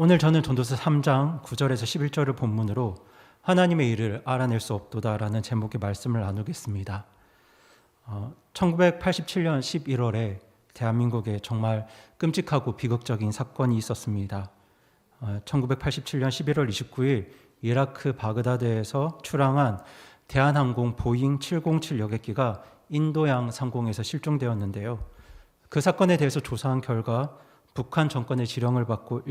오늘 저는 전도서 3장 9절에서 11절을 본문으로 하나님의 일을 알아낼 수 없도다라는 제목의 말씀을 나누겠습니다. 1987년 11월에 대한민국에 정말 끔찍하고 비극적인 사건이 있었습니다. 1987년 11월 29일 이라크 바그다드에서 출항한 대한항공 보잉 707 여객기가 인도양 상공에서 실종되었는데요. 그 사건에 대해서 조사한 결과 북한 정권의 지령을 받고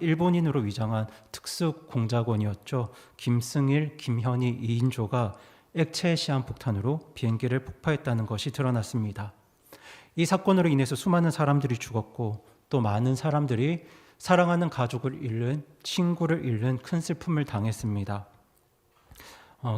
일본인으로 위장한 특수공작원이었죠. 김승일, 김현희 2인조가 액체 시한폭탄으로 비행기를 폭파했다는 것이 드러났습니다. 이 사건으로 인해서 수많은 사람들이 죽었고 또 많은 사람들이 사랑하는 가족을 잃는, 친구를 잃는 큰 슬픔을 당했습니다.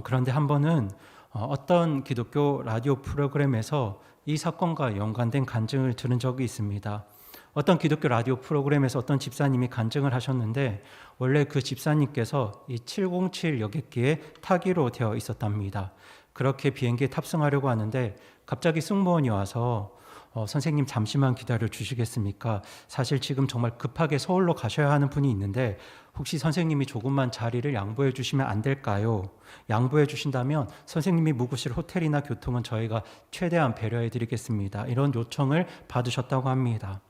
그런데 한 번은 어떤 기독교 라디오 프로그램에서 이 사건과 연관된 간증을 들은 적이 있습니다. 어떤 기독교 라디오 프로그램에서 어떤 집사님이 간증을 하셨는데 원래 그 집사님께서 이 707 여객기에 타기로 되어 있었답니다. 그렇게 비행기에 탑승하려고 하는데 갑자기 승무원이 와서 선생님 잠시만 기다려 주시겠습니까? 사실 지금 정말 급하게 서울로 가셔야 하는 분이 있는데 혹시 선생님이 조금만 자리를 양보해 주시면 안 될까요? 양보해 주신다면 선생님이 묵으실 호텔이나 교통은 저희가 최대한 배려해 드리겠습니다. 이런 요청을 받으셨다고 합니다.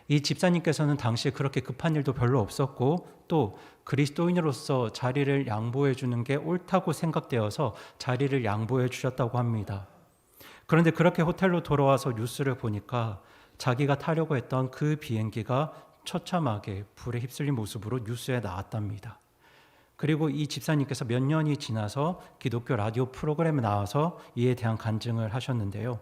이 집사님께서는 당시에 그렇게 급한 일도 별로 없었고 또 그리스도인으로서 자리를 양보해 주는 게 옳다고 생각되어서 자리를 양보해 주셨다고 합니다. 그런데 그렇게 호텔로 돌아와서 뉴스를 보니까 자기가 타려고 했던 그 비행기가 처참하게 불에 휩쓸린 모습으로 뉴스에 나왔답니다. 그리고 이 집사님께서 몇 년이 지나서 기독교 라디오 프로그램에 나와서 이에 대한 간증을 하셨는데요.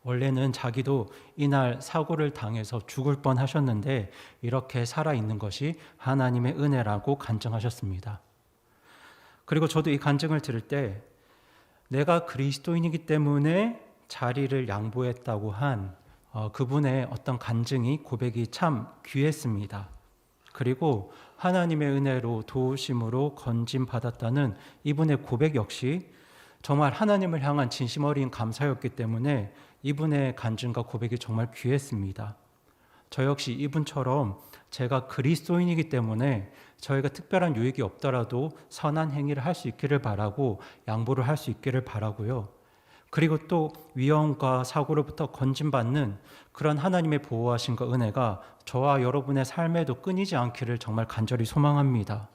원래는 자기도 이날 사고를 당해서 죽을 뻔하셨는데 이렇게 살아있는 것이 하나님의 은혜라고 간증하셨습니다. 그리고 저도 이 간증을 들을 때 내가 그리스도인이기 때문에 자리를 양보했다고 한 그분의 어떤 간증이, 고백이 참 귀했습니다. 그리고 하나님의 은혜로 도우심으로 건짐받았다는 이분의 고백 역시 정말 하나님을 향한 진심 어린 감사였기 때문에 이분의 간증과 고백이 정말 귀했습니다. 저 역시 이분처럼 제가 그리스도인이기 때문에 저희가 특별한 유익이 없더라도 선한 행위를 할 수 있기를 바라고 양보를 할 수 있기를 바라고요. 그리고 또 위험과 사고로부터 건짐받는 그런 하나님의 보호하심과 은혜가 저와 여러분의 삶에도 끊이지 않기를 정말 간절히 소망합니다.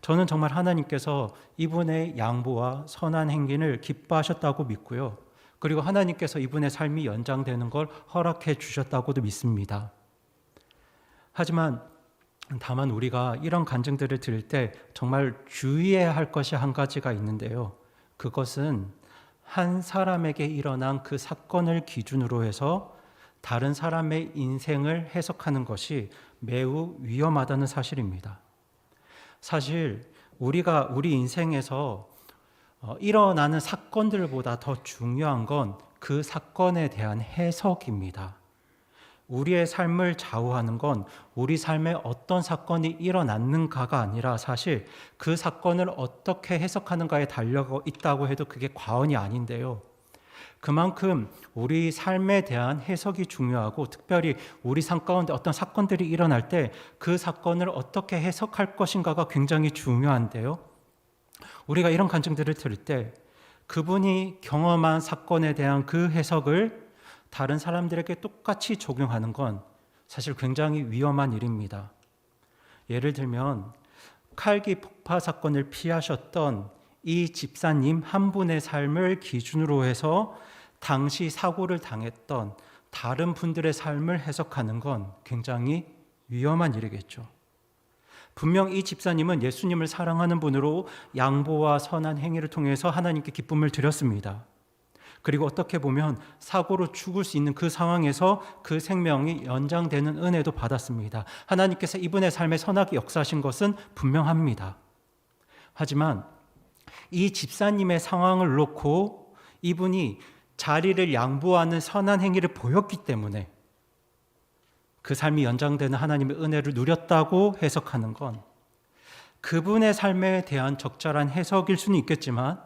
저는 정말 하나님께서 이분의 양보와 선한 행위를 기뻐하셨다고 믿고요. 그리고 하나님께서 이분의 삶이 연장되는 걸 허락해 주셨다고도 믿습니다. 하지만 다만 우리가 이런 간증들을 들을 때 정말 주의해야 할 것이 한 가지가 있는데요. 그것은 한 사람에게 일어난 그 사건을 기준으로 해서 다른 사람의 인생을 해석하는 것이 매우 위험하다는 사실입니다. 사실 우리가 우리 인생에서 일어나는 사건들보다 더 중요한 건 그 사건에 대한 해석입니다. 우리의 삶을 좌우하는 건 우리 삶에 어떤 사건이 일어났는가가 아니라 사실 그 사건을 어떻게 해석하는가에 달려 있다고 해도 그게 과언이 아닌데요. 그만큼 우리 삶에 대한 해석이 중요하고 특별히 우리 삶 가운데 어떤 사건들이 일어날 때 그 사건을 어떻게 해석할 것인가가 굉장히 중요한데요. 우리가 이런 간증들을 들을 때 그분이 경험한 사건에 대한 그 해석을 다른 사람들에게 똑같이 적용하는 건 사실 굉장히 위험한 일입니다. 예를 들면 칼기 폭파 사건을 피하셨던 이 집사님 한 분의 삶을 기준으로 해서 당시 사고를 당했던 다른 분들의 삶을 해석하는 건 굉장히 위험한 일이겠죠. 분명 이 집사님은 예수님을 사랑하는 분으로 양보와 선한 행위를 통해서 하나님께 기쁨을 드렸습니다. 그리고 어떻게 보면 사고로 죽을 수 있는 그 상황에서 그 생명이 연장되는 은혜도 받았습니다. 하나님께서 이분의 삶에 선하게 역사하신 것은 분명합니다. 하지만 이 집사님의 상황을 놓고 이분이 자리를 양보하는 선한 행위를 보였기 때문에 그 삶이 연장되는 하나님의 은혜를 누렸다고 해석하는 건 그분의 삶에 대한 적절한 해석일 수는 있겠지만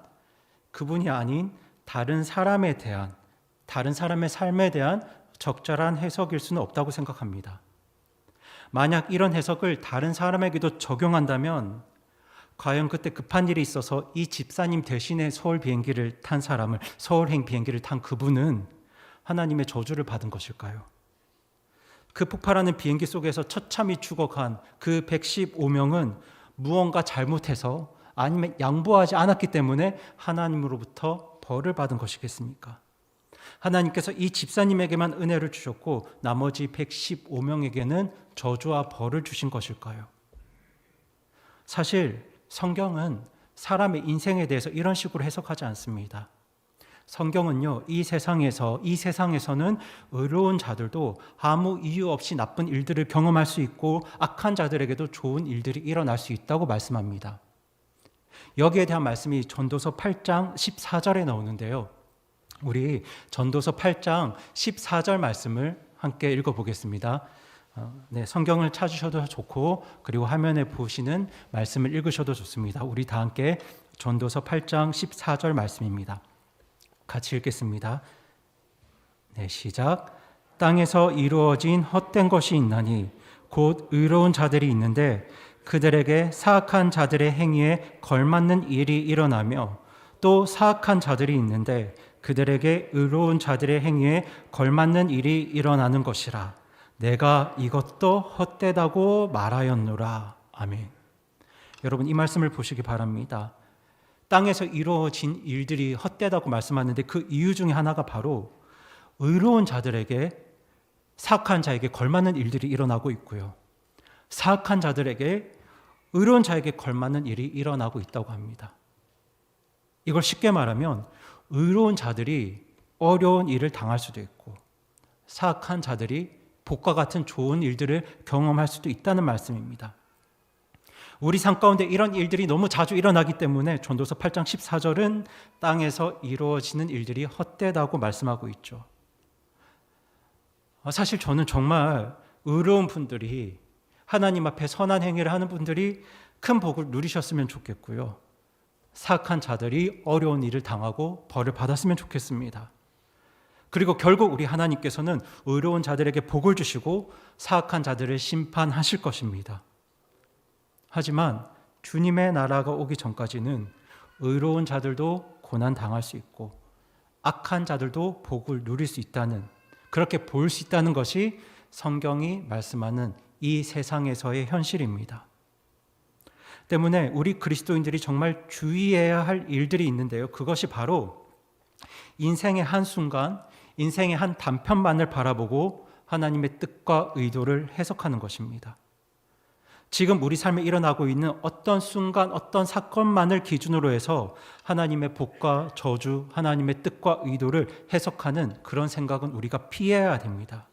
그분이 아닌 다른 사람에 대한, 다른 사람의 삶에 대한 적절한 해석일 수는 없다고 생각합니다. 만약 이런 해석을 다른 사람에게도 적용한다면 과연 그때 급한 일이 있어서 이 집사님 대신에 서울 비행기를 탄 그분은 하나님의 저주를 받은 것일까요? 그 폭발하는 비행기 속에서 처참히 죽어간 그 115명은 무언가 잘못해서 아니면 양보하지 않았기 때문에 하나님으로부터 벌을 받은 것이겠습니까? 하나님께서 이 집사님에게만 은혜를 주셨고 나머지 115명에게는 저주와 벌을 주신 것일까요? 사실 성경은 사람의 인생에 대해서 이런 식으로 해석하지 않습니다. 성경은요, 이 세상에서는 의로운 자들도 아무 이유 없이 나쁜 일들을 경험할 수 있고 악한 자들에게도 좋은 일들이 일어날 수 있다고 말씀합니다. 여기에 대한 말씀이 전도서 8장 14절에 나오는데요. 우리 전도서 8장 14절 말씀을 함께 읽어보겠습니다. 성경을 찾으셔도 좋고 그리고 화면에 보시는 말씀을 읽으셔도 좋습니다. 우리 다 함께 전도서 8장 14절 말씀입니다. 같이 읽겠습니다. 시작. 땅에서 이루어진 헛된 것이 있나니 곧 의로운 자들이 있는데 그들에게 사악한 자들의 행위에 걸맞는 일이 일어나며 또 사악한 자들이 있는데 그들에게 의로운 자들의 행위에 걸맞는 일이 일어나는 것이라. 내가 이것도 헛되다고 말하였노라. 아멘. 여러분 이 말씀을 보시기 바랍니다. 땅에서 이루어진 일들이 헛되다고 말씀하는데 그 이유 중에 하나가 바로 의로운 자들에게 사악한 자에게 걸맞는 일들이 일어나고 있고요. 사악한 자들에게 의로운 자에게 걸맞는 일이 일어나고 있다고 합니다. 이걸 쉽게 말하면 의로운 자들이 어려운 일을 당할 수도 있고 사악한 자들이 복과 같은 좋은 일들을 경험할 수도 있다는 말씀입니다. 우리 삶 가운데 이런 일들이 너무 자주 일어나기 때문에 전도서 8장 14절은 땅에서 이루어지는 일들이 헛되다고 말씀하고 있죠. 사실 저는 정말 의로운 분들이 하나님 앞에 선한 행위를 하는 분들이 큰 복을 누리셨으면 좋겠고요. 사악한 자들이 어려운 일을 당하고 벌을 받았으면 좋겠습니다. 그리고 결국 우리 하나님께서는 의로운 자들에게 복을 주시고 사악한 자들을 심판하실 것입니다. 하지만 주님의 나라가 오기 전까지는 의로운 자들도 고난 당할 수 있고 악한 자들도 복을 누릴 수 있다는, 그렇게 볼 수 있다는 것이 성경이 말씀하는 이 세상에서의 현실입니다. 때문에 우리 그리스도인들이 정말 주의해야 할 일들이 있는데요. 그것이 바로 인생의 한순간, 인생의 한 단편만을 바라보고 하나님의 뜻과 의도를 해석하는 것입니다. 지금 우리 삶에 일어나고 있는 어떤 순간, 어떤 사건만을 기준으로 해서 하나님의 복과 저주, 하나님의 뜻과 의도를 해석하는 그런 생각은 우리가 피해야 됩니다.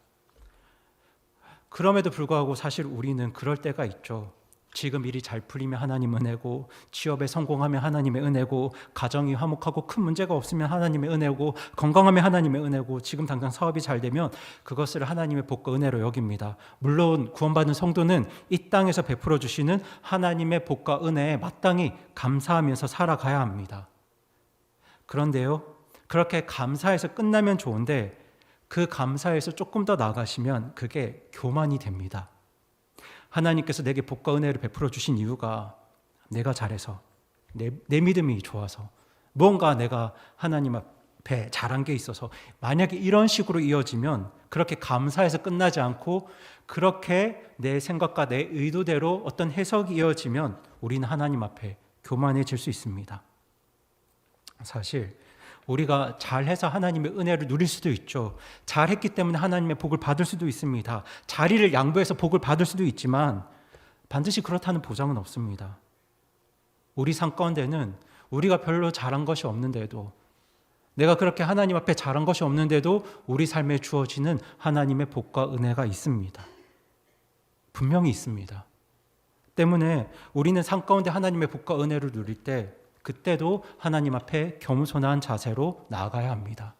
그럼에도 불구하고 사실 우리는 그럴 때가 있죠. 지금 일이 잘 풀리면 하나님 은혜고, 취업에 성공하면 하나님의 은혜고, 가정이 화목하고 큰 문제가 없으면 하나님의 은혜고, 건강하면 하나님의 은혜고, 지금 당장 사업이 잘 되면 그것을 하나님의 복과 은혜로 여깁니다. 물론 구원받은 성도는 이 땅에서 베풀어 주시는 하나님의 복과 은혜에 마땅히 감사하면서 살아가야 합니다. 그런데요, 그렇게 감사해서 끝나면 좋은데 그 감사에서 조금 더 나아가시면 그게 교만이 됩니다. 하나님께서 내게 복과 은혜를 베풀어 주신 이유가 내가 잘해서, 내 믿음이 좋아서, 뭔가 내가 하나님 앞에 잘한 게 있어서, 만약에 이런 식으로 이어지면 그렇게 감사해서 끝나지 않고 그렇게 내 생각과 내 의도대로 어떤 해석이 이어지면 우리는 하나님 앞에 교만해질 수 있습니다. 사실 우리가 잘해서 하나님의 은혜를 누릴 수도 있죠. 잘했기 때문에 하나님의 복을 받을 수도 있습니다. 자리를 양보해서 복을 받을 수도 있지만 반드시 그렇다는 보장은 없습니다. 우리 삶 가운데는 우리가 별로 잘한 것이 없는데도, 내가 그렇게 하나님 앞에 잘한 것이 없는데도 우리 삶에 주어지는 하나님의 복과 은혜가 있습니다. 분명히 있습니다. 때문에 우리는 삶 가운데 하나님의 복과 은혜를 누릴 때 그때도 하나님 앞에 겸손한 자세로 나아가야 합니다.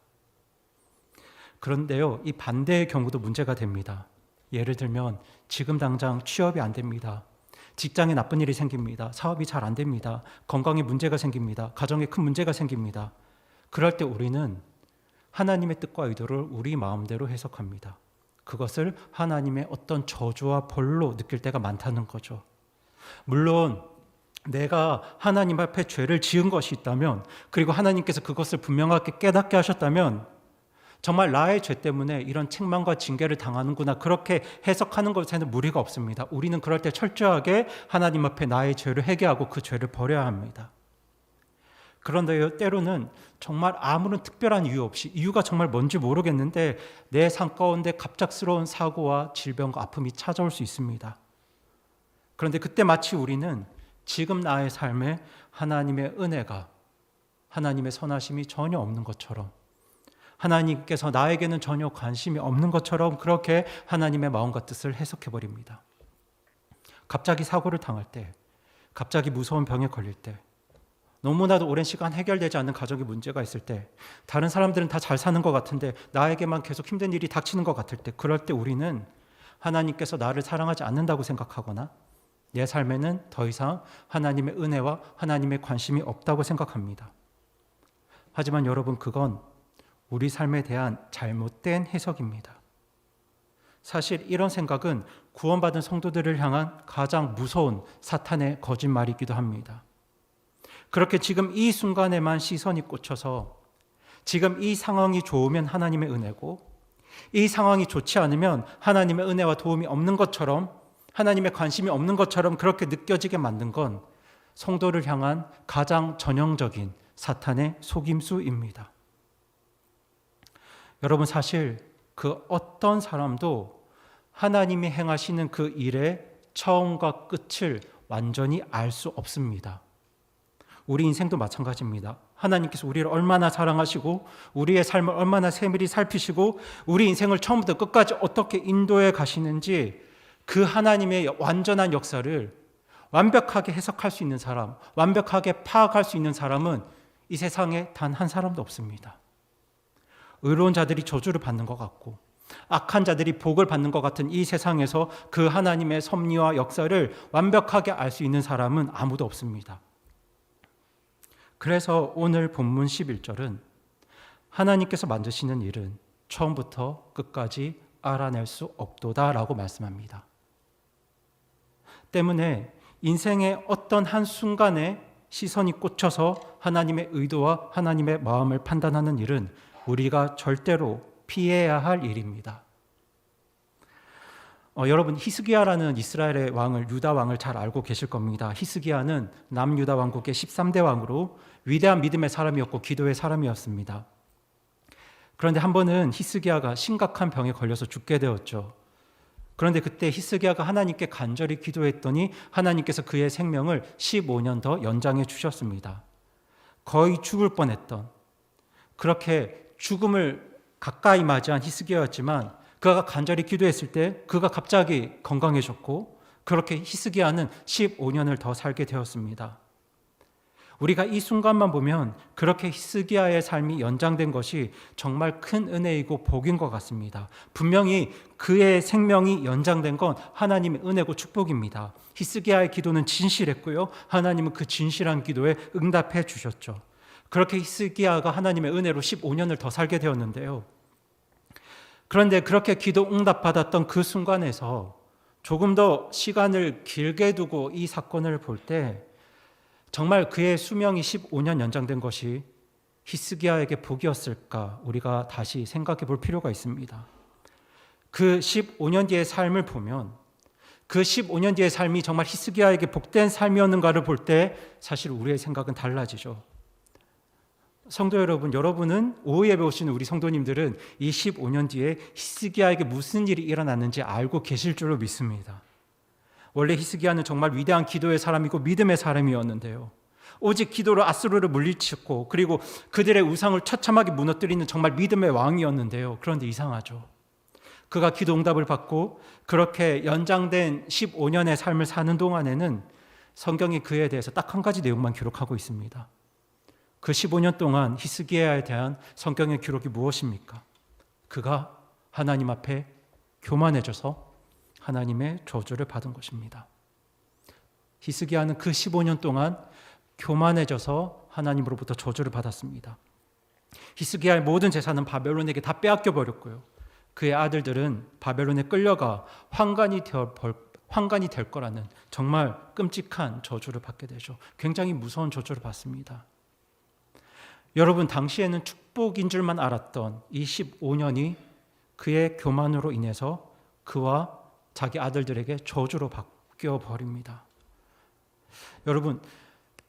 그런데요, 이 반대의 경우도 문제가 됩니다. 예를 들면 지금 당장 취업이 안 됩니다. 직장에 나쁜 일이 생깁니다. 사업이 잘 안 됩니다. 건강에 문제가 생깁니다. 가정에 큰 문제가 생깁니다. 그럴 때 우리는 하나님의 뜻과 의도를 우리 마음대로 해석합니다. 그것을 하나님의 어떤 저주와 벌로 느낄 때가 많다는 거죠. 물론 내가 하나님 앞에 죄를 지은 것이 있다면, 그리고 하나님께서 그것을 분명하게 깨닫게 하셨다면 정말 나의 죄 때문에 이런 책망과 징계를 당하는구나, 그렇게 해석하는 것에는 무리가 없습니다. 우리는 그럴 때 철저하게 하나님 앞에 나의 죄를 회개하고 그 죄를 버려야 합니다. 그런데 때로는 정말 아무런 특별한 이유 없이, 이유가 정말 뭔지 모르겠는데 내 삶 가운데 갑작스러운 사고와 질병과 아픔이 찾아올 수 있습니다. 그런데 그때 마치 우리는 지금 나의 삶에 하나님의 은혜가, 하나님의 선하심이 전혀 없는 것처럼, 하나님께서 나에게는 전혀 관심이 없는 것처럼 그렇게 하나님의 마음과 뜻을 해석해버립니다. 갑자기 사고를 당할 때, 갑자기 무서운 병에 걸릴 때, 너무나도 오랜 시간 해결되지 않는 가정의 문제가 있을 때, 다른 사람들은 다 잘 사는 것 같은데 나에게만 계속 힘든 일이 닥치는 것 같을 때, 그럴 때 우리는 하나님께서 나를 사랑하지 않는다고 생각하거나 내 삶에는 더 이상 하나님의 은혜와 하나님의 관심이 없다고 생각합니다. 하지만 여러분, 그건 우리 삶에 대한 잘못된 해석입니다. 사실 이런 생각은 구원받은 성도들을 향한 가장 무서운 사탄의 거짓말이기도 합니다. 그렇게 지금 이 순간에만 시선이 꽂혀서 지금 이 상황이 좋으면 하나님의 은혜고, 이 상황이 좋지 않으면 하나님의 은혜와 도움이 없는 것처럼, 하나님의 관심이 없는 것처럼 그렇게 느껴지게 만든 건 성도를 향한 가장 전형적인 사탄의 속임수입니다. 여러분, 사실 그 어떤 사람도 하나님이 행하시는 그 일의 처음과 끝을 완전히 알 수 없습니다. 우리 인생도 마찬가지입니다. 하나님께서 우리를 얼마나 사랑하시고 우리의 삶을 얼마나 세밀히 살피시고 우리 인생을 처음부터 끝까지 어떻게 인도해 가시는지, 그 하나님의 완전한 역사를 완벽하게 해석할 수 있는 사람, 완벽하게 파악할 수 있는 사람은 이 세상에 단 한 사람도 없습니다. 의로운 자들이 저주를 받는 것 같고 악한 자들이 복을 받는 것 같은 이 세상에서 그 하나님의 섭리와 역사를 완벽하게 알 수 있는 사람은 아무도 없습니다. 그래서 오늘 본문 11절은 하나님께서 만드시는 일은 처음부터 끝까지 알아낼 수 없도다라고 말씀합니다. 때문에 인생의 어떤 한순간에 시선이 꽂혀서 하나님의 의도와 하나님의 마음을 판단하는 일은 우리가 절대로 피해야 할 일입니다. 여러분, 히스기야라는 이스라엘의 왕을, 유다 왕을 잘 알고 계실 겁니다. 히스기야는 남유다 왕국의 13대 왕으로 위대한 믿음의 사람이었고 기도의 사람이었습니다. 그런데 한 번은 히스기야가 심각한 병에 걸려서 죽게 되었죠. 그런데 그때 히스기야가 하나님께 간절히 기도했더니 하나님께서 그의 생명을 15년 더 연장해 주셨습니다. 거의 죽을 뻔했던, 그렇게 죽음을 가까이 맞이한 히스기야였지만 그가 간절히 기도했을 때 그가 갑자기 건강해졌고, 그렇게 히스기야는 15년을 더 살게 되었습니다. 우리가 이 순간만 보면 그렇게 히스기야의 삶이 연장된 것이 정말 큰 은혜이고 복인 것 같습니다. 분명히 그의 생명이 연장된 건 하나님의 은혜고 축복입니다. 히스기야의 기도는 진실했고요, 하나님은 그 진실한 기도에 응답해 주셨죠. 그렇게 히스기야가 하나님의 은혜로 15년을 더 살게 되었는데요. 그런데 그렇게 기도 응답받았던 그 순간에서 조금 더 시간을 길게 두고 이 사건을 볼 때 정말 그의 수명이 15년 연장된 것이 히스기야에게 복이었을까, 우리가 다시 생각해 볼 필요가 있습니다. 그 15년 뒤의 삶을 보면 그 15년 뒤의 삶이 정말 히스기야에게 복된 삶이었는가를 볼 때 사실 우리의 생각은 달라지죠. 성도 여러분, 여러분은 오후 예배 오시는 우리 성도님들은 이 15년 뒤에 히스기야에게 무슨 일이 일어났는지 알고 계실 줄로 믿습니다. 원래 히스기야는 정말 위대한 기도의 사람이고 믿음의 사람이었는데요, 오직 기도로 아수르를 물리쳤고 그리고 그들의 우상을 처참하게 무너뜨리는 정말 믿음의 왕이었는데요. 그런데 이상하죠. 그가 기도 응답을 받고 그렇게 연장된 15년의 삶을 사는 동안에는 성경이 그에 대해서 딱 한 가지 내용만 기록하고 있습니다. 그 15년 동안 히스기야에 대한 성경의 기록이 무엇입니까? 그가 하나님 앞에 교만해져서 하나님의 저주를 받은 것입니다. 히스기야는 그 15년 동안 교만해져서 하나님으로부터 저주를 받았습니다. 히스기야의 모든 재산은 바벨론에게 다 빼앗겨 버렸고요, 그의 아들들은 바벨론에 끌려가 환관이 될 거라는 정말 끔찍한 저주를 받게 되죠. 굉장히 무서운 저주를 받습니다. 여러분, 당시에는 축복인 줄만 알았던 이 15년이 그의 교만으로 인해서 그와 자기 아들들에게 저주로 바뀌어 버립니다. 여러분,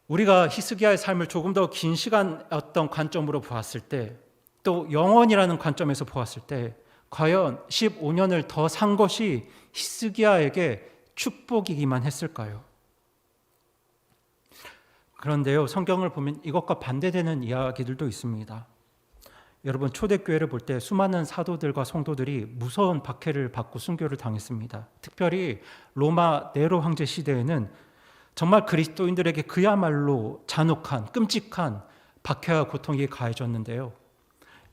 우리가 히스기야의 삶을 조금 더 긴 시간 어떤 관점으로 보았을 때, 또 영원이라는 관점에서 보았을 때 과연 15년을 더 산 것이 히스기야에게 축복이기만 했을까요? 그런데요, 성경을 보면 이것과 반대되는 이야기들도 있습니다. 여러분, 초대교회를 볼 때 수많은 사도들과 성도들이 무서운 박해를 받고 순교를 당했습니다. 특별히 로마 네로 황제 시대에는 정말 그리스도인들에게 그야말로 잔혹한, 끔찍한 박해와 고통이 가해졌는데요.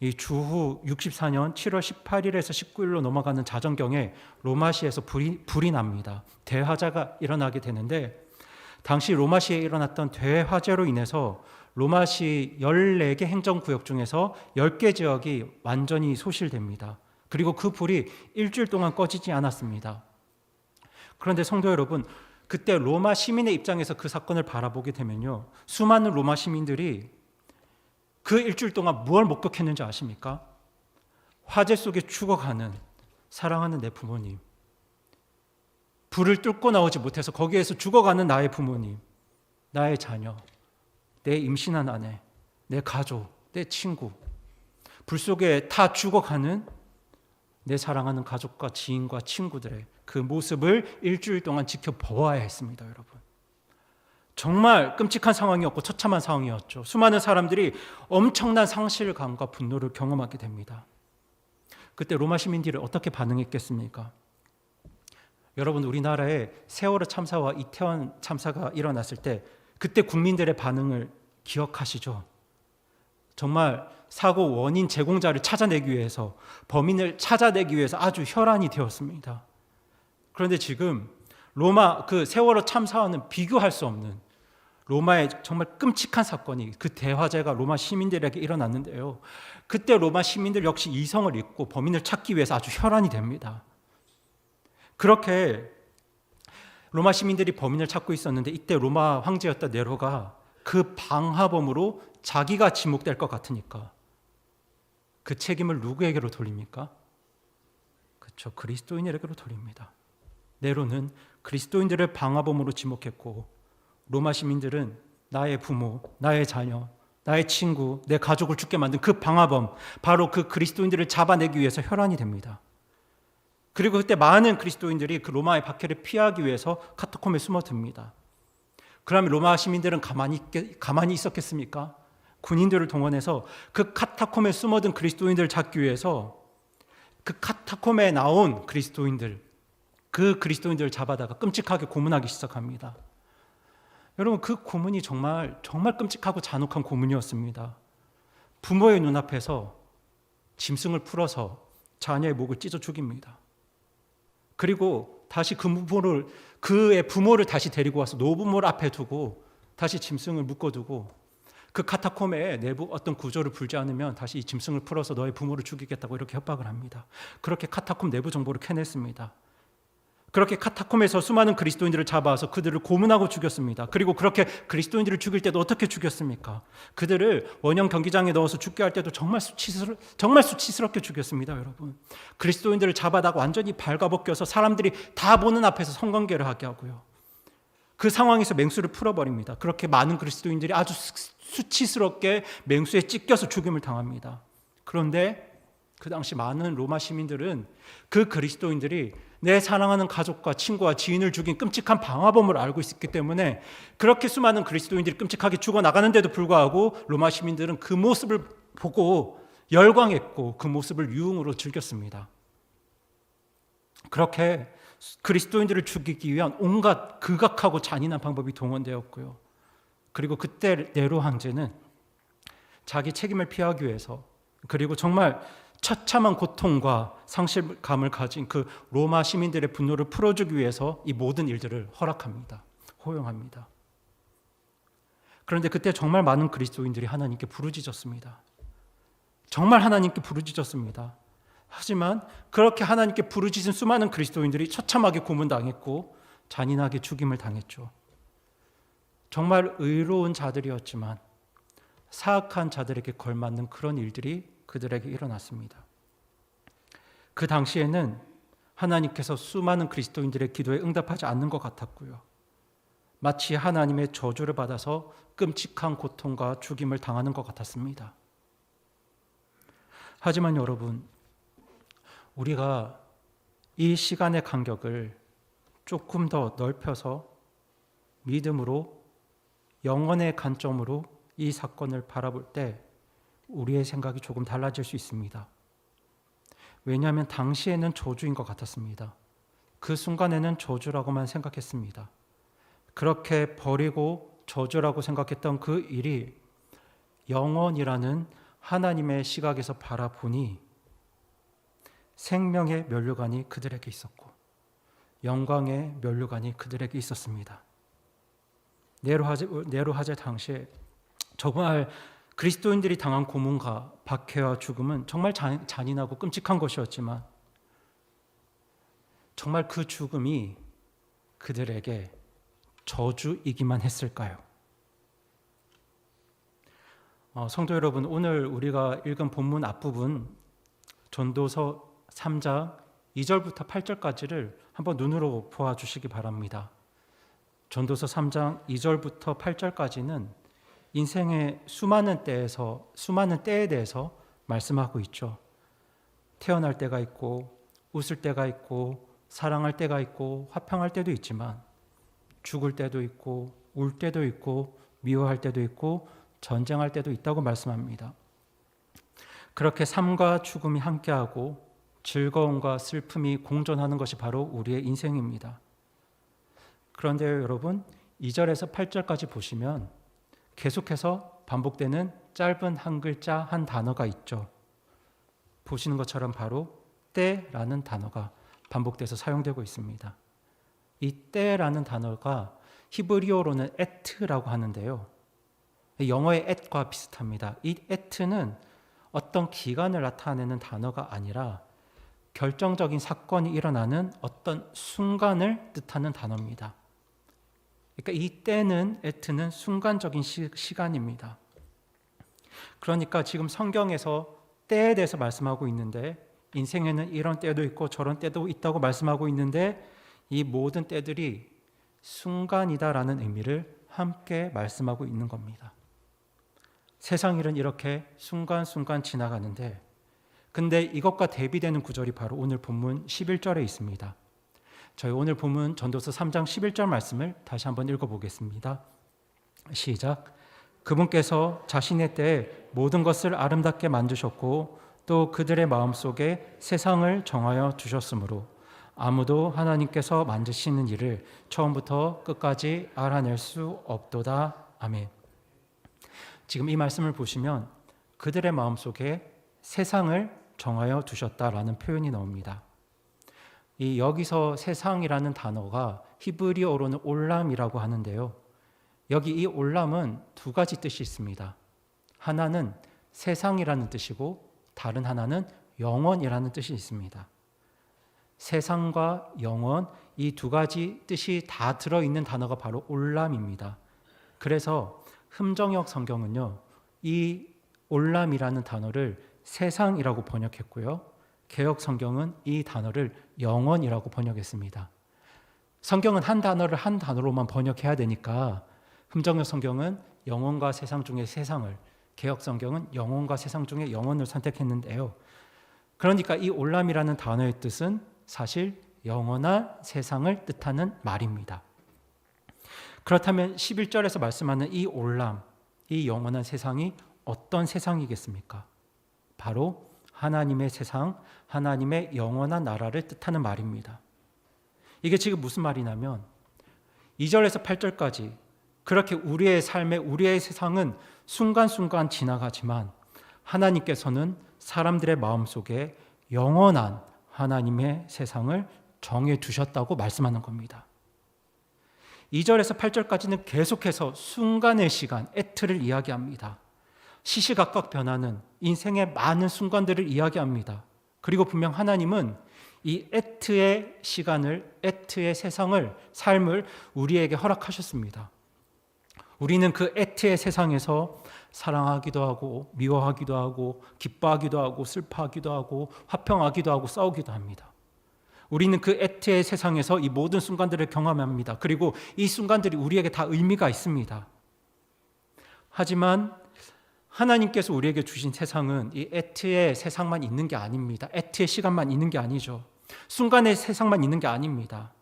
이 주후 64년 7월 18일에서 19일로 넘어가는 자정경에 로마시에서 불이 납니다. 대화재가 일어나게 되는데, 당시 로마시에 일어났던 대화재로 인해서 로마시 14개 행정구역 중에서 10개 지역이 완전히 소실됩니다. 그리고 그 불이 일주일 동안 꺼지지 않았습니다. 그런데 성도 여러분, 그때 로마 시민의 입장에서 그 사건을 바라보게 되면요, 수많은 로마 시민들이 그 일주일 동안 무엇을 목격했는지 아십니까? 화재 속에 죽어가는 사랑하는 내 부모님, 불을 뚫고 나오지 못해서 거기에서 죽어가는 나의 부모님, 나의 자녀, 내 임신한 아내, 내 가족, 내 친구, 불 속에 다 죽어가는 내 사랑하는 가족과 지인과 친구들의 그 모습을 일주일 동안 지켜보아야 했습니다. 여러분, 정말 끔찍한 상황이었고 처참한 상황이었죠. 수많은 사람들이 엄청난 상실감과 분노를 경험하게 됩니다. 그때 로마 시민들이 어떻게 반응했겠습니까? 여러분, 우리나라에 세월호 참사와 이태원 참사가 일어났을 때 그때 국민들의 반응을 기억하시죠? 정말 사고 원인 제공자를 찾아내기 위해서, 범인을 찾아내기 위해서 아주 혈안이 되었습니다. 그런데 지금 로마 그 세월호 참사와는 비교할 수 없는 로마의 정말 끔찍한 사건이, 그 대화재가 로마 시민들에게 일어났는데요, 그때 로마 시민들 역시 이성을 잃고 범인을 찾기 위해서 아주 혈안이 됩니다. 그렇게 로마 시민들이 범인을 찾고 있었는데, 이때 로마 황제였던 네로가 그 방화범으로 자기가 지목될 것 같으니까 그 책임을 누구에게로 돌립니까? 그렇죠, 그리스도인에게로 돌립니다. 네로는 그리스도인들을 방화범으로 지목했고, 로마 시민들은 나의 부모, 나의 자녀, 나의 친구, 내 가족을 죽게 만든 그 방화범, 바로 그 그리스도인들을 잡아내기 위해서 혈안이 됩니다. 그리고 그때 많은 그리스도인들이 그 로마의 박해를 피하기 위해서 카타콤에 숨어듭니다. 그러면 로마 시민들은 가만히 있었겠습니까? 군인들을 동원해서 그 카타콤에 숨어든 그리스도인들을 잡기 위해서 그 카타콤에 나온 그리스도인들, 그 그리스도인들을 잡아다가 끔찍하게 고문하기 시작합니다. 여러분, 그 고문이 정말 끔찍하고 잔혹한 고문이었습니다. 부모의 눈앞에서 짐승을 풀어서 자녀의 목을 찢어 죽입니다. 그리고 다시 그의 부모를 다시 데리고 와서 노부모를 앞에 두고 다시 짐승을 묶어두고, 그 카타콤의 내부 어떤 구조를 풀지 않으면 다시 이 짐승을 풀어서 너의 부모를 죽이겠다고 이렇게 협박을 합니다. 그렇게 카타콤 내부 정보를 캐냈습니다. 그렇게 카타콤에서 수많은 그리스도인들을 잡아서 그들을 고문하고 죽였습니다. 그리고 그렇게 그리스도인들을 죽일 때도 어떻게 죽였습니까? 그들을 원형 경기장에 넣어서 죽게 할 때도 정말 수치스럽게 죽였습니다. 여러분, 그리스도인들을 잡아다가 완전히 발가벗겨서 사람들이 다 보는 앞에서 성관계를 하게 하고요, 그 상황에서 맹수를 풀어버립니다. 그렇게 많은 그리스도인들이 아주 수치스럽게 맹수에 찢겨서 죽임을 당합니다. 그런데 그 당시 많은 로마 시민들은 그 그리스도인들이 내 사랑하는 가족과 친구와 지인을 죽인 끔찍한 방화범을 알고 있었기 때문에, 그렇게 수많은 그리스도인들이 끔찍하게 죽어나가는데도 불구하고 로마 시민들은 그 모습을 보고 열광했고 그 모습을 유흥으로 즐겼습니다. 그렇게 그리스도인들을 죽이기 위한 온갖 극악하고 잔인한 방법이 동원되었고요, 그리고 그때 네로 황제는 자기 책임을 피하기 위해서, 그리고 정말 처참한 고통과 상실감을 가진 그 로마 시민들의 분노를 풀어주기 위해서 이 모든 일들을 허락합니다. 허용합니다. 그런데 그때 정말 많은 그리스도인들이 하나님께 부르짖었습니다. 정말 하나님께 부르짖었습니다. 하지만 그렇게 하나님께 부르짖은 수많은 그리스도인들이 처참하게 고문당했고 잔인하게 죽임을 당했죠. 정말 의로운 자들이었지만 사악한 자들에게 걸맞는 그런 일들이 그들에게 일어났습니다. 그 당시에는 하나님께서 수많은 그리스도인들의 기도에 응답하지 않는 것 같았고요. 마치 하나님의 저주를 받아서 끔찍한 고통과 죽임을 당하는 것 같았습니다. 하지만 여러분, 우리가 이 시간의 간격을 조금 더 넓혀서 믿음으로, 영원의 관점으로 이 사건을 바라볼 때 우리의 생각이 조금 달라질 수 있습니다. 왜냐하면 당시에는 저주인 것 같았습니다. 그 순간에는 저주라고만 생각했습니다. 그렇게 버리고 저주라고 생각했던 그 일이 영원이라는 하나님의 시각에서 바라보니 생명의 면류관이 그들에게 있었고 영광의 면류관이 그들에게 있었습니다. 네로하제 당시에 정말 그리스도인들이 당한 고문과 박해와 죽음은 정말 잔인하고 끔찍한 것이었지만 정말 그 죽음이 그들에게 저주이기만 했을까요? 성도 여러분, 오늘 우리가 읽은 본문 앞부분 전도서 3장 2절부터 8절까지를 한번 눈으로 보아주시기 바랍니다. 전도서 3장 2절부터 8절까지는 인생의 수많은 때에 대해서 말씀하고 있죠. 태어날 때가 있고 웃을 때가 있고 사랑할 때가 있고 화평할 때도 있지만 죽을 때도 있고 울 때도 있고 미워할 때도 있고 전쟁할 때도 있다고 말씀합니다. 그렇게 삶과 죽음이 함께하고 즐거움과 슬픔이 공존하는 것이 바로 우리의 인생입니다. 그런데 여러분, 2절에서 8절까지 보시면 계속해서 반복되는 짧은 한 글자 한 단어가 있죠. 보시는 것처럼 바로 때라는 단어가 반복돼서 사용되고 있습니다. 이 때라는 단어가 히브리어로는 에트라고 하는데요. 영어의 at과 비슷합니다. 이 at는 어떤 기간을 나타내는 단어가 아니라 결정적인 사건이 일어나는 어떤 순간을 뜻하는 단어입니다. 그러니까 이 때는 at는 순간적인 시간입니다. 그러니까 지금 성경에서 때에 대해서 말씀하고 있는데 인생에는 이런 때도 있고 저런 때도 있다고 말씀하고 있는데 이 모든 때들이 순간이다라는 의미를 함께 말씀하고 있는 겁니다. 세상 일은 이렇게 순간순간 지나가는데 근데 이것과 대비되는 구절이 바로 오늘 본문 11절에 있습니다. 저희 오늘 본문 전도서 3장 11절 말씀을 다시 한번 읽어보겠습니다. 시작. 그분께서 자신의 때에 모든 것을 아름답게 만드셨고 또 그들의 마음속에 세상을 정하여 두셨으므로 아무도 하나님께서 만드시는 일을 처음부터 끝까지 알아낼 수 없도다. 아멘. 지금 이 말씀을 보시면 그들의 마음속에 세상을 정하여 두셨다라는 표현이 나옵니다. 이 여기서 세상이라는 단어가 히브리어로는 올람이라고 하는데요. 여기 이 올람은 두 가지 뜻이 있습니다. 하나는 세상이라는 뜻이고 다른 하나는 영원이라는 뜻이 있습니다. 세상과 영원 이 두 가지 뜻이 다 들어있는 단어가 바로 올람입니다. 그래서 흠정역 성경은요, 이 올람이라는 단어를 세상이라고 번역했고요. 개역 성경은 이 단어를 영원이라고 번역했습니다. 성경은 한 단어를 한 단어로만 번역해야 되니까 흠정역 성경은 영원과 세상 중에 세상을, 개역 성경은 영원과 세상 중에 영원을 선택했는데요. 그러니까 이 올람이라는 단어의 뜻은 사실 영원한 세상을 뜻하는 말입니다. 그렇다면 11절에서 말씀하는 이 올람, 이 영원한 세상이 어떤 세상이겠습니까? 바로 하나님의 세상, 하나님의 영원한 나라를 뜻하는 말입니다. 이게 지금 무슨 말이냐면 2절에서 8절까지 그렇게 우리의 삶에 우리의 세상은 순간순간 지나가지만 하나님께서는 사람들의 마음속에 영원한 하나님의 세상을 정해 두셨다고 말씀하는 겁니다. 2절에서 8절까지는 계속해서 순간의 시간, 에트를 이야기합니다. 시시각각 변하는 인생의 많은 순간들을 이야기합니다. 그리고 분명 하나님은 이 에트의 시간을, 에트의 세상을, 삶을 우리에게 허락하셨습니다. 우리는 그 에트의 세상에서 사랑하기도 하고 미워하기도 하고 기뻐하기도 하고 슬퍼하기도 하고 화평하기도 하고 싸우기도 합니다. 우리는 그 에트의 세상에서 이 모든 순간들을 경험합니다. 그리고 이 순간들이 우리에게 다 의미가 있습니다. 하지만 하나님께서 우리에게 주신 세상은 이 에트의 세상만 있는 게 아닙니다. 에트의 시간만 있는 게 아니죠. 순간의 세상만 있는 게 아닙니다.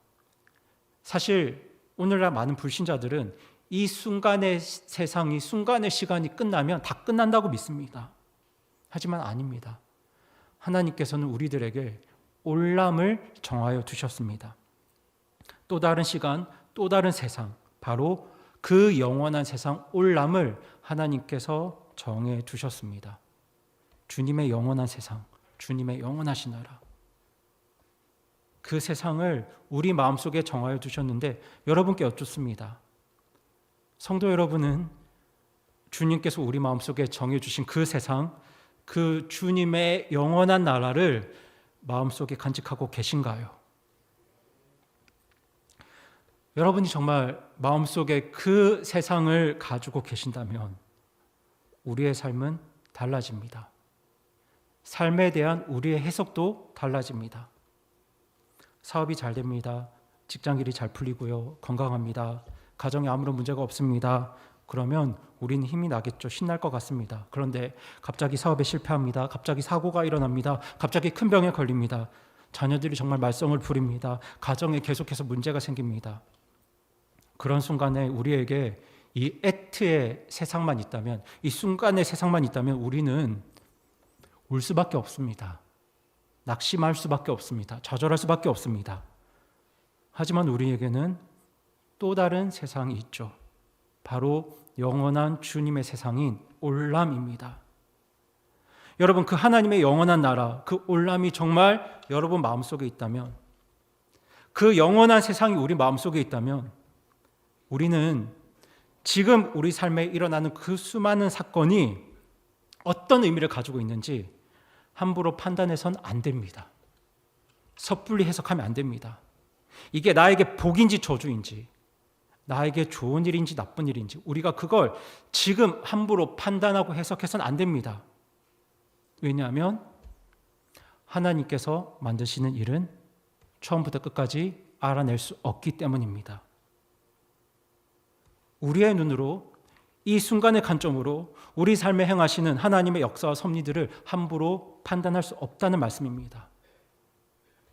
사실 오늘날 많은 불신자들은 이 순간의 세상이, 순간의 시간이 끝나면 다 끝난다고 믿습니다. 하지만 아닙니다. 하나님께서는 우리들에게 올람을 정하여 두셨습니다. 또 다른 시간, 또 다른 세상, 바로 그 영원한 세상 올람을 하나님께서 정해 두셨습니다. 주님의 영원한 세상, 주님의 영원하신 나라. 그 세상을 우리 마음속에 정하여 두셨는데 여러분께 여쭙습니다. 성도 여러분은 주님께서 우리 마음속에 정해주신 그 세상, 그 주님의 영원한 나라를 마음속에 간직하고 계신가요? 여러분이 정말 마음속에 그 세상을 가지고 계신다면 우리의 삶은 달라집니다. 삶에 대한 우리의 해석도 달라집니다. 사업이 잘 됩니다. 직장일이 잘 풀리고요. 건강합니다. 가정에 아무런 문제가 없습니다. 그러면 우리는 힘이 나겠죠. 신날 것 같습니다. 그런데 갑자기 사업에 실패합니다. 갑자기 사고가 일어납니다. 갑자기 큰 병에 걸립니다. 자녀들이 정말 말썽을 부립니다. 가정에 계속해서 문제가 생깁니다. 그런 순간에 우리에게 이 에트의 세상만 있다면, 이 순간의 세상만 있다면 우리는 울 수밖에 없습니다. 낙심할 수밖에 없습니다. 좌절할 수밖에 없습니다. 하지만 우리에게는 또 다른 세상이 있죠. 바로 영원한 주님의 세상인 올람입니다. 여러분, 그 하나님의 영원한 나라, 그 올람이 정말 여러분 마음속에 있다면, 그 영원한 세상이 우리 마음속에 있다면 우리는 지금 우리 삶에 일어나는 그 수많은 사건이 어떤 의미를 가지고 있는지 함부로 판단해서는 안 됩니다. 섣불리 해석하면 안 됩니다. 이게 나에게 복인지 저주인지, 나에게 좋은 일인지 나쁜 일인지 우리가 그걸 지금 함부로 판단하고 해석해서는 안 됩니다. 왜냐하면 하나님께서 만드시는 일은 처음부터 끝까지 알아낼 수 없기 때문입니다. 우리의 눈으로 이 순간의 관점으로 우리 삶에 행하시는 하나님의 역사와 섭리들을 함부로 판단할 수 없다는 말씀입니다.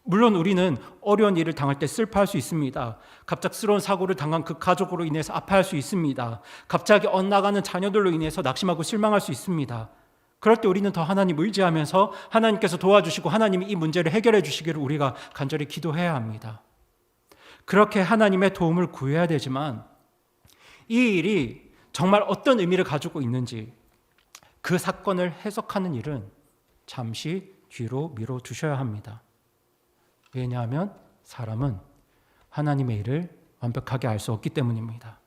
물론 우리는 어려운 일을 당할 때 슬퍼할 수 있습니다. 갑작스러운 사고를 당한 그 가족으로 인해서 아파할 수 있습니다. 갑자기 엇나가는 자녀들로 인해서 낙심하고 실망할 수 있습니다. 그럴 때 우리는 더 하나님 의지하면서 하나님께서 도와주시고 하나님이 이 문제를 해결해 주시기를 우리가 간절히 기도해야 합니다. 그렇게 하나님의 도움을 구해야 되지만 이 일이 정말 어떤 의미를 가지고 있는지 그 사건을 해석하는 일은 잠시 뒤로 미뤄두셔야 합니다. 왜냐하면 사람은 하나님의 일을 완벽하게 알 수 없기 때문입니다.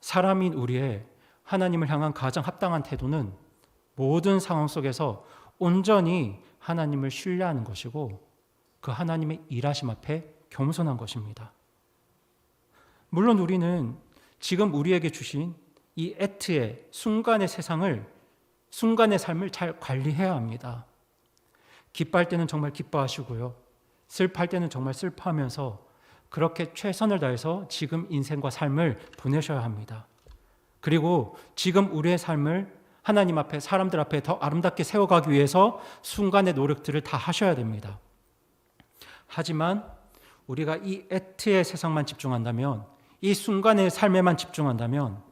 사람인 우리의 하나님을 향한 가장 합당한 태도는 모든 상황 속에서 온전히 하나님을 신뢰하는 것이고 그 하나님의 일하심 앞에 겸손한 것입니다. 물론 우리는 지금 우리에게 주신 이 에트의 순간의 세상을, 순간의 삶을 잘 관리해야 합니다. 기뻐할 때는 정말 기뻐하시고요. 슬퍼할 때는 정말 슬퍼하면서 그렇게 최선을 다해서 지금 인생과 삶을 보내셔야 합니다. 그리고 지금 우리의 삶을 하나님 앞에, 사람들 앞에 더 아름답게 세워가기 위해서 순간의 노력들을 다 하셔야 됩니다. 하지만 우리가 이 에트의 세상만 집중한다면, 이 순간의 삶에만 집중한다면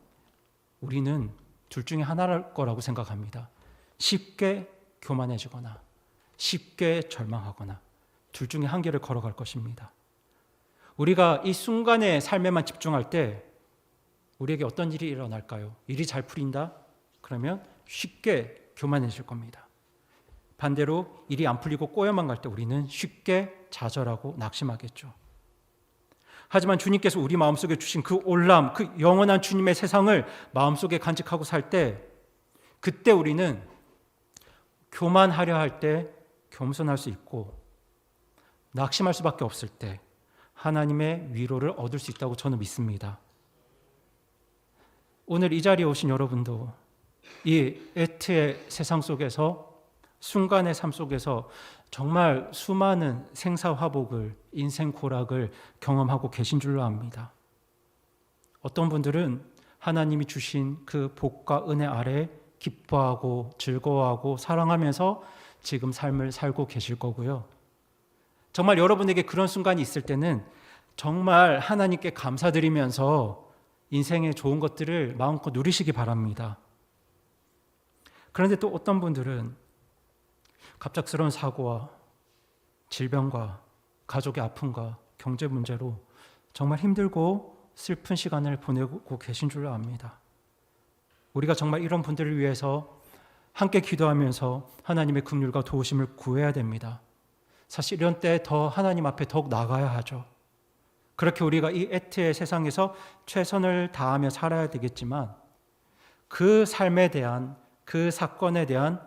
우리는 둘 중에 하나일 거라고 생각합니다. 쉽게 교만해지거나 쉽게 절망하거나 둘 중에 한 길을 걸어갈 것입니다. 우리가 이 순간의 삶에만 집중할 때 우리에게 어떤 일이 일어날까요? 일이 잘 풀린다? 그러면 쉽게 교만해질 겁니다. 반대로 일이 안 풀리고 꼬여만 갈 때 우리는 쉽게 좌절하고 낙심하겠죠. 하지만 주님께서 우리 마음속에 주신 그 올람, 그 영원한 주님의 세상을 마음속에 간직하고 살 때 그때 우리는 교만하려 할 때 겸손할 수 있고 낙심할 수밖에 없을 때 하나님의 위로를 얻을 수 있다고 저는 믿습니다. 오늘 이 자리에 오신 여러분도 이 애트의 세상 속에서, 순간의 삶 속에서 정말 수많은 생사화복을, 인생 고락을 경험하고 계신 줄로 압니다. 어떤 분들은 하나님이 주신 그 복과 은혜 아래 기뻐하고 즐거워하고 사랑하면서 지금 삶을 살고 계실 거고요. 정말 여러분에게 그런 순간이 있을 때는 정말 하나님께 감사드리면서 인생의 좋은 것들을 마음껏 누리시기 바랍니다. 그런데 또 어떤 분들은 갑작스러운 사고와 질병과 가족의 아픔과 경제 문제로 정말 힘들고 슬픈 시간을 보내고 계신 줄 압니다. 우리가 정말 이런 분들을 위해서 함께 기도하면서 하나님의 긍휼과 도우심을 구해야 됩니다. 사실 이런 때 더 하나님 앞에 더욱 나가야 하죠. 그렇게 우리가 이 애트의 세상에서 최선을 다하며 살아야 되겠지만 그 삶에 대한, 그 사건에 대한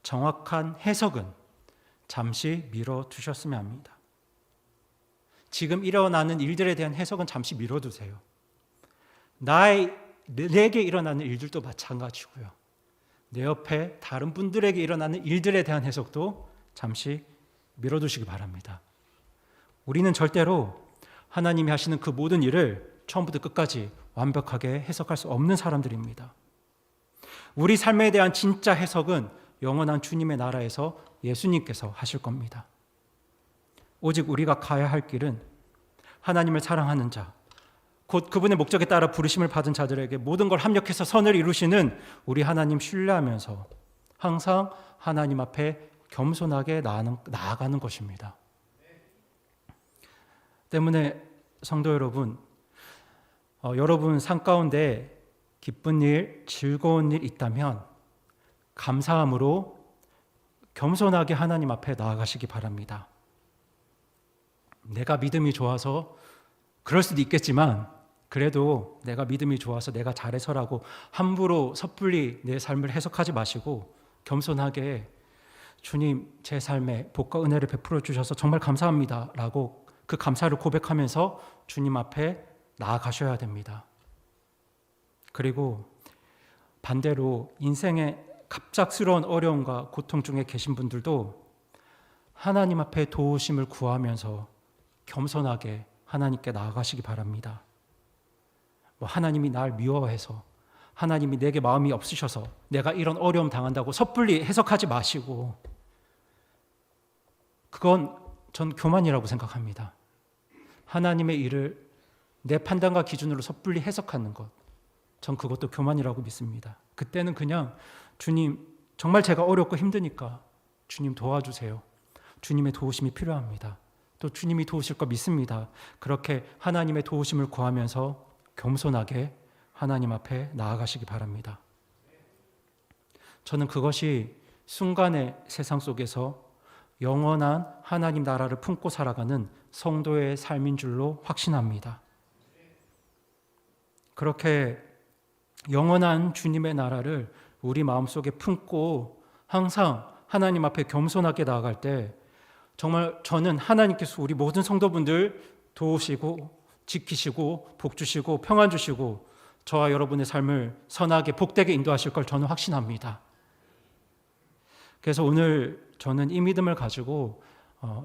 정확한 해석은 잠시 미뤄두셨으면 합니다. 지금 일어나는 일들에 대한 해석은 잠시 미뤄두세요. 내게 일어나는 일들도 마찬가지고요. 내 옆에 다른 분들에게 일어나는 일들에 대한 해석도 잠시 미뤄두시기 바랍니다. 우리는 절대로 하나님이 하시는 그 모든 일을 처음부터 끝까지 완벽하게 해석할 수 없는 사람들입니다. 우리 삶에 대한 진짜 해석은 영원한 주님의 나라에서 예수님께서 하실 겁니다. 오직 우리가 가야 할 길은 하나님을 사랑하는 자, 곧 그분의 목적에 따라 부르심을 받은 자들에게 모든 걸 합력해서 선을 이루시는 우리 하나님 신뢰하면서 항상 하나님 앞에 겸손하게 나아가는 것입니다. 때문에 성도 여러분, 여러분 삶 가운데 기쁜 일, 즐거운 일 있다면 감사함으로 겸손하게 하나님 앞에 나아가시기 바랍니다. 내가 믿음이 좋아서 그럴 수도 있겠지만 그래도 내가 믿음이 좋아서 내가 잘해서라고 함부로 섣불리 내 삶을 해석하지 마시고 겸손하게 주님, 제 삶에 복과 은혜를 베풀어 주셔서 정말 감사합니다 라고 그 감사를 고백하면서 주님 앞에 나아가셔야 됩니다. 그리고 반대로 인생의 갑작스러운 어려움과 고통 중에 계신 분들도 하나님 앞에 도우심을 구하면서 겸손하게 하나님께 나아가시기 바랍니다. 하나님이 날 미워해서, 하나님이 내게 마음이 없으셔서 내가 이런 어려움 당한다고 섣불리 해석하지 마시고, 그건 전 교만이라고 생각합니다. 하나님의 일을 내 판단과 기준으로 섣불리 해석하는 것, 전 그것도 교만이라고 믿습니다. 그때는 그냥 주님, 정말 제가 어렵고 힘드니까 주님 도와주세요. 주님의 도우심이 필요합니다. 또 주님이 도우실 거 믿습니다. 그렇게 하나님의 도우심을 구하면서 겸손하게 하나님 앞에 나아가시기 바랍니다. 저는 그것이 순간의 세상 속에서 영원한 하나님 나라를 품고 살아가는 성도의 삶인 줄로 확신합니다. 그렇게 영원한 주님의 나라를 우리 마음속에 품고 항상 하나님 앞에 겸손하게 나아갈 때 정말 저는 하나님께서 우리 모든 성도분들 도우시고 지키시고 복 주시고 평안 주시고 저와 여러분의 삶을 선하게 복되게 인도하실 걸 저는 확신합니다. 그래서 오늘 저는 이 믿음을 가지고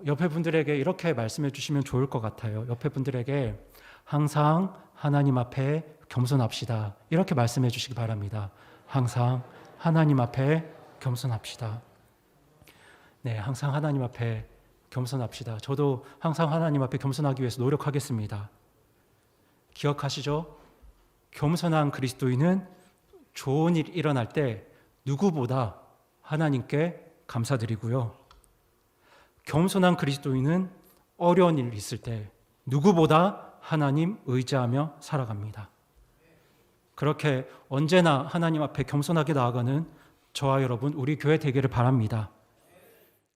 옆에 분들에게 이렇게 말씀해 주시면 좋을 것 같아요. 옆에 분들에게 항상 하나님 앞에 겸손합시다. 이렇게 말씀해 주시기 바랍니다. 항상 하나님 앞에 겸손합시다. 네, 항상 하나님 앞에 겸손합시다. 저도 항상 하나님 앞에 겸손하기 위해서 노력하겠습니다. 기억하시죠? 겸손한 그리스도인은 좋은 일이 일어날 때 누구보다 하나님께 감사드리고요. 겸손한 그리스도인은 어려운 일이 있을 때 누구보다 하나님 의지하며 살아갑니다. 그렇게 언제나 하나님 앞에 겸손하게 나아가는 저와 여러분, 우리 교회 되기를 바랍니다.